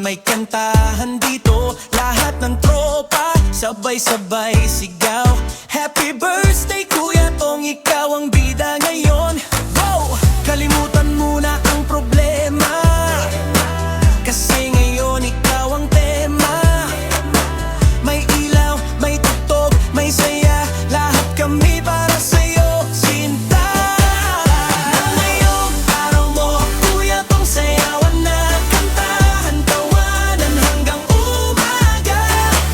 may kantahan dito. Lahat ng tropa, sabay-sabay sigaw. Happy birthday Kuya Tong, ikaw ang bida ngayon. Wow! Kalimutan muna ang problema, kasi ngayon ikaw ang tema. May ilaw, may tugtog, may saya, lahat kami para sa'yo, Sinta. Ngayong araw mo, Kuya Tong, sayawan na, kantahan, tawanan hanggang umaga.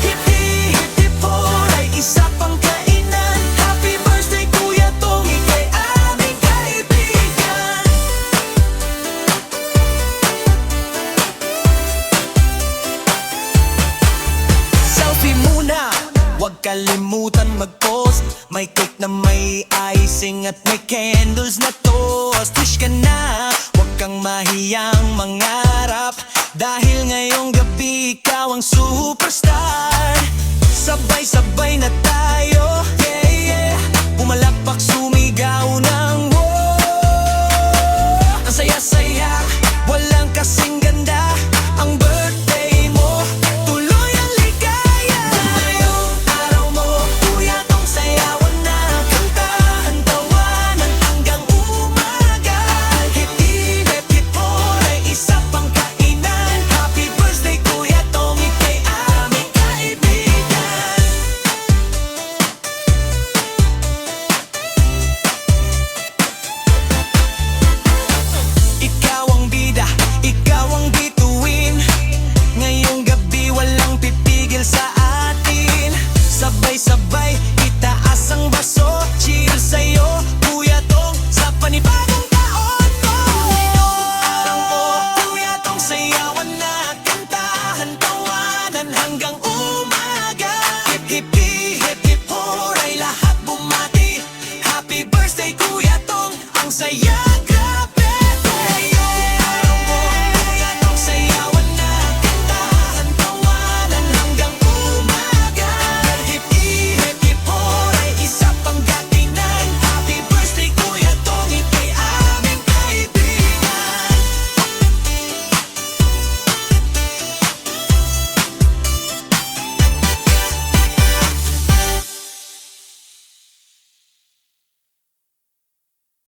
Hip-hip, hip-hip horay, isa pang kainan. Happy birthday Kuya Tong, ika'y aming kaibigan. Selfie muna, huwag kalimutan mag-post. May cake na may icing at may candles na toast. Wish ka na, huwag kang mahiyang mangarap, dahil ngayong gabi ikaw ang superstar. Sabay-sabay na tayo, yeah, yeah. Pumalakpak, sumigaw ng wow. Ang saya-saya, walang kasing ganda ang birthday mo, tuloy ang ligaya. Ngayong araw mo, Kuya Tong, sayawan na, kantahan, tawanan hanggang umaga. Hip-hip, hip-hip horay, isa pang kainan. Happy birthday Kuya Tong, ika'y aming kaibigan. Ikaw ang bida, ikaw ang bituin. Ngayong gabi walang pipigil sa atin. Sabay-sabay itaas ang baso, cheers sa'yo Kuya Tong, sa panibagong taon mo. Araw mo, Kuya Tong, sayawan na, kantahan, tawanan hanggang umaga. Hip-hip, hip-hip horay, lahat bumati. Happy birthday Kuya Tong, ang saya.